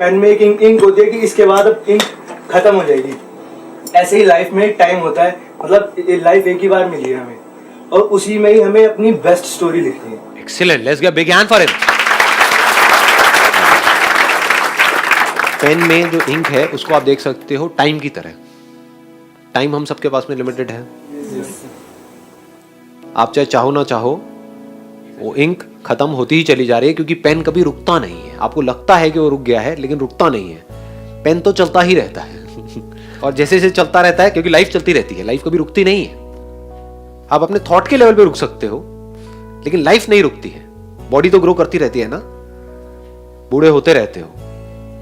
Pen में एक ink होती है कि इसके बाद अब इंक खत्म हो जाएगी। ऐसे ही लाइफ में टाइम होता है, मतलब लाइफ एक ही बार मिली है हमें, और उसी में ही हमें अपनी बेस्ट स्टोरी लिखनी है। Excellent, let's give a big hand for him. Pen में जो इंक है उसको आप देख सकते हो टाइम की तरह। टाइम हम सबके पास में लिमिटेड है। आप चाहे चाहो ना चाहो वो इंक खत्म होती ही चली जा रही है, क्योंकि पेन कभी रुकता नहीं है। आपको लगता है कि वो रुक गया है, लेकिन रुकता नहीं है। पेन तो चलता ही रहता है और जैसे जैसे चलता रहता है, क्योंकि लाइफ चलती रहती है, लाइफ कभी रुकती नहीं है। आप अपने थॉट के लेवल पे रुक सकते हो, लेकिन लाइफ नहीं रुकती है। बॉडी तो ग्रो करती रहती है ना, बूढ़े होते रहते हो,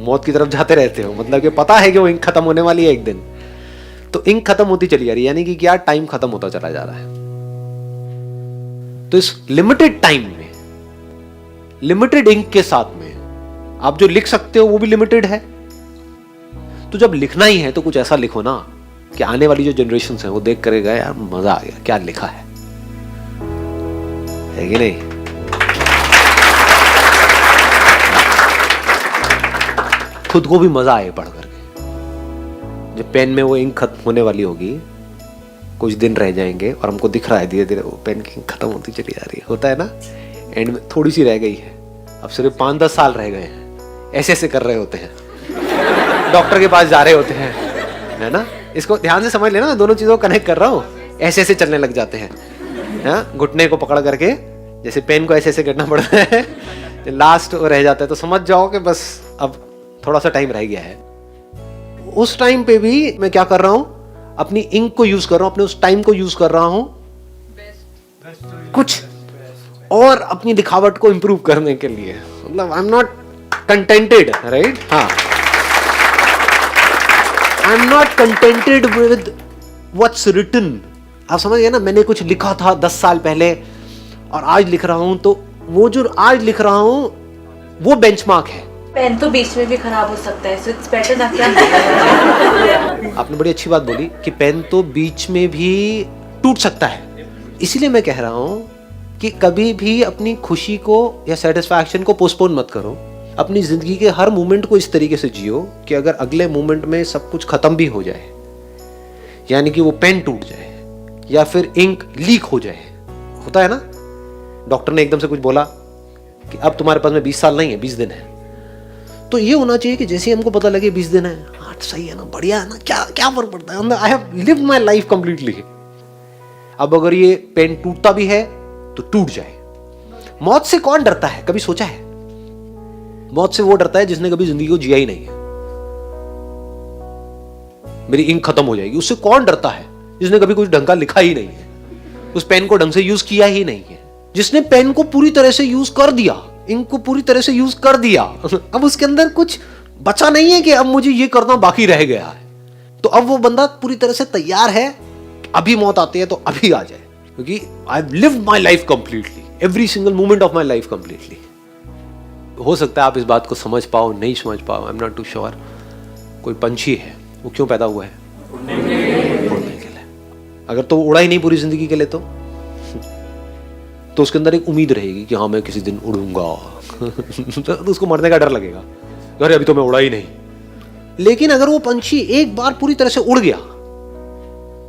मौत की तरफ जाते रहते हो, मतलब कि पता है कि वो इंक खत्म होने वाली है एक दिन। तो इंक खत्म होती चली जा रही है, यानी कि क्या, टाइम खत्म होता चला जा रहा है। तो इस लिमिटेड टाइम में, लिमिटेड इंक के साथ में आप जो लिख सकते हो वो भी लिमिटेड है। तो जब लिखना ही है तो कुछ ऐसा लिखो ना कि आने वाली जो जनरेशन है वो देख करेगा, यार मजा आ गया, क्या लिखा है कि नहीं? खुद को भी मजा आए पढ़ करके। जब पेन में वो इंक खत्म होने वाली होगी, कुछ दिन रह जाएंगे और हमको दिख रहा है धीरे धीरे वो पेन की इंक खत्म होती चली जा रही है, होता है ना, एंड में थोड़ी सी रह गई है, अब सिर्फ 5-10 साल रह गए हैं, ऐसे ऐसे कर रहे होते हैं, डॉक्टर के पास जा रहे होते हैं, है ना। इसको ध्यान से समझ लेना, दोनों चीजों को कनेक्ट कर रहा हूँ। ऐसे ऐसे चलने लग जाते हैं, घुटने को पकड़ करके, जैसे पेन को ऐसे ऐसे करना पड़ता है, लास्ट रह जाता है। तो समझ जाओ कि बस अब थोड़ा सा टाइम रह गया है। उस टाइम पे भी मैं क्या कर रहा हूं, अपनी इंक को यूज कर रहा हूं, अपने उस टाइम को यूज कर रहा हूं कुछ और अपनी दिखावट को इंप्रूव करने के लिए। मतलब I am not contented, right? हाँ, I am not contented with what's written. आप समझ गए ना, मैंने कुछ लिखा था 10 साल पहले और आज लिख रहा हूं, तो वो जो आज लिख रहा हूं वो बेंचमार्क है। पेन तो बीच में भी खराब हो सकता है, सो इट्स बेटर ना क्या। आपने बड़ी अच्छी बात बोली कि पेन तो बीच में भी टूट सकता है। इसीलिए मैं कह रहा हूं कि कभी भी अपनी खुशी को या सेटिस्फैक्शन को पोस्टपोन मत करो। अपनी जिंदगी के हर मोमेंट को इस तरीके से जियो कि अगर अगले मोमेंट में सब कुछ खत्म भी हो जाए, यानी कि वो पेन टूट जाए या फिर इंक लीक हो जाए, होता है ना, डॉक्टर ने एकदम से कुछ बोला कि अब तुम्हारे पास में 20 साल नहीं है, 20 दिन है, तो ये होना चाहिए कि जैसे हमको पता लगे 20 दिन है, हाँ सही है ना, बढ़िया है ना, क्या क्या फर्क पड़ता है, I have lived my life completely. अब अगर ये पेन टूटता भी है तो टूट जाए। मौत से कौन डरता है, कभी सोचा है? मौत से वो डरता है जिसने कभी जिंदगी को जिया ही नहीं है। मेरी इंक खत्म हो जाएगी, उससे कौन डरता है जिसने कभी कुछ ढंग का लिखा ही नहीं है, उस पेन को ढंग से यूज किया ही नहीं है। जिसने पेन को पूरी तरह से यूज कर दिया, इंक को पूरी तरह से यूज कर दिया, अब उसके अंदर कुछ बचा नहीं है कि अब मुझे ये करना बाकी रह गया है, तो अब वो बंदा पूरी तरह से तैयार है, अभी मौत आती है तो अभी आ जाए, क्योंकि I have lived my life completely, every single moment of my life completely. हो सकता है आप इस बात को समझ पाओ, नहीं समझ पाओ, I am not too sure. कोई पंछी है, वो क्यों पैदा हुआ है? उड़ने के लिए। अगर तो उड़ा ही नहीं पूरी जिंदगी के लिए तो उसके अंदर एक उम्मीद रहेगी कि हाँ मैं किसी दिन उड़ूंगा तो उसको मरने का डर लगेगा, अरे अभी तो मैं उड़ा ही नहीं। लेकिन अगर वो पंछी एक बार पूरी तरह से उड़ गया,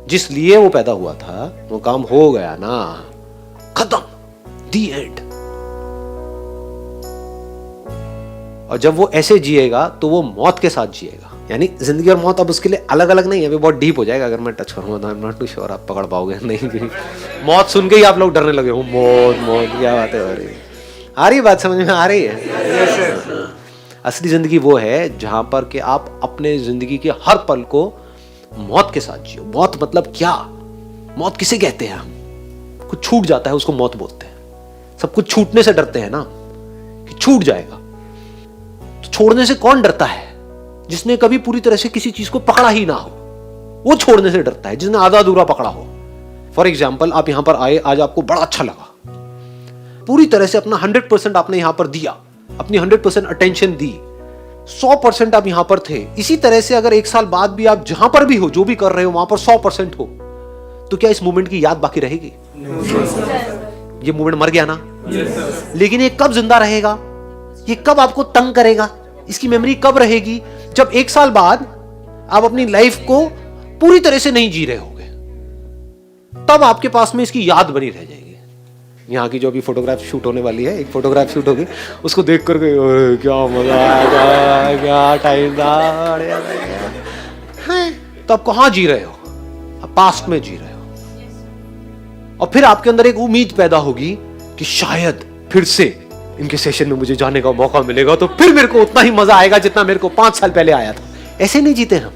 जिस लिए वो पैदा हुआ था, वो काम हो गया ना, खत्म, दी एंड। और जब वो ऐसे जिएगा तो वो मौत के साथ जिएगा, यानी जिंदगी और मौत अब उसके लिए अलग अलग नहीं है। अभी बहुत डीप हो जाएगा अगर मैं टच करूंगा, तो I am not too sure आप पकड़ पाओगे नहीं। मौत सुन के ही आप लोग डरने लगे हो, मौत मौत, क्या बात है, आ रही बात समझ में आ रही है? असली जिंदगी वो है जहां पर कि आप अपने जिंदगी के हर पल को मौत के साथ जियो। मौत मतलब क्या? मौत किसे कहते हैं? हम कुछ छूट जाता है उसको मौत बोलते हैं। सब कुछ छूटने से डरते हैं ना, कि छूट जाएगा। तो छोड़ने से कौन डरता है? जिसने कभी पूरी तरह से किसी चीज को पकड़ा ही ना हो, वो छोड़ने से डरता है। जिसने आधा अधूरा पकड़ा हो, फॉर एग्जाम्पल आप यहां पर आए, आज आपको बड़ा अच्छा लगा, पूरी तरह से अपना 100% आपने यहां पर दिया, अपनी 100% अटेंशन दी, 100% आप यहां पर थे। इसी तरह से अगर 1 साल बाद भी आप जहां पर भी हो, जो भी कर रहे हो, वहां पर 100% हो, तो क्या इस मोमेंट की याद बाकी रहेगी? ये मोमेंट मर गया ना। लेकिन ये कब जिंदा रहेगा? ये कब आपको तंग करेगा? इसकी मेमोरी कब रहेगी? जब 1 साल बाद आप अपनी लाइफ को पूरी तरह से नहीं जी रहे होगे, तब आपके पास में इसकी याद बनी रह जाएगी। यहाँ की जो अभी फोटोग्राफ शूट होने वाली है, एक फोटोग्राफ शूट होगी, उसको देख करके क्या मजा आएगा, क्या टाइम था। तो आप कहाँ जी रहे हो? आप पास्ट में जी रहे हो। और फिर आपके अंदर एक उम्मीद पैदा होगी कि शायद फिर से इनके सेशन में मुझे जाने का मौका मिलेगा, तो फिर मेरे को उतना ही मजा आएगा जितना मेरे को 5 साल पहले आया था। ऐसे नहीं जीते हम।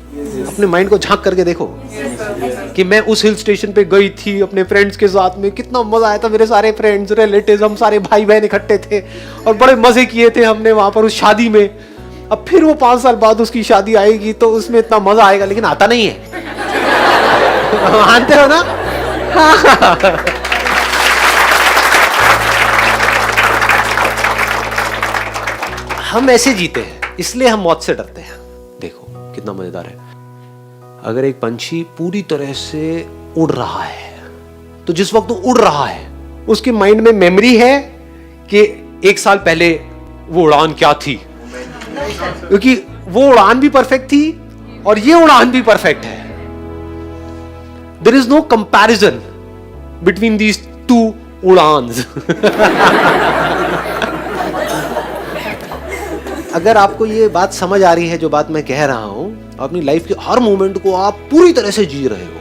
अपने माइंड को झांक करके देखो कि मैं उस हिल स्टेशन पे गई थी अपने फ्रेंड्स के साथ में, कितना मजा आया था। मेरे सारे फ्रेंड्स, रिलेटिव्स, हम सारे भाई बहन इकट्ठे थे और बड़े मजे किए थे हमने वहां पर उस शादी में। अब फिर वो 5 साल बाद उसकी शादी आएगी तो उसमें इतना मजा आएगा, लेकिन आता नहीं है। मानते हो ना? हम ऐसे जीते हैं, इसलिए हम मौत से डरते हैं। देखो कितना मजेदार है। अगर एक पंछी पूरी तरह से उड़ रहा है, तो जिस वक्त वो उड़ रहा है उसके माइंड में मेमोरी है कि 1 साल पहले वो उड़ान क्या थी, क्योंकि वो उड़ान भी परफेक्ट थी और ये उड़ान भी परफेक्ट है। There is no comparison between these 2 उड़ान्स। अगर आपको ये बात समझ आ रही है, जो बात मैं कह रहा हूं, अपनी लाइफ के हर मोमेंट को आप पूरी तरह से जी रहे हो,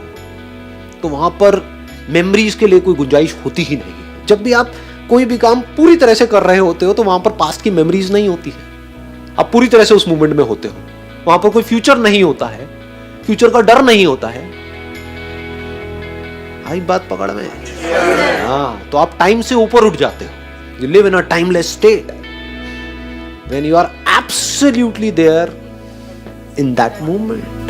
तो वहां पर मेमोरीज के लिए कोई गुंजाइश होती ही नहीं। जब भी आप कोई भी काम पूरी तरह से कर रहे होते हो, तो वहां पर पास्ट की मेमोरीज नहीं होती है। आप पूरी तरह से उस मोमेंट में होते हो। वहां पर कोई फ्यूचर नहीं होता है, फ्यूचर का डर नहीं होता है। आई बात पकड़ में? हाँ, तो आप टाइम से ऊपर उठ जाते हो। You live in a timeless state when you are absolutely there in that moment.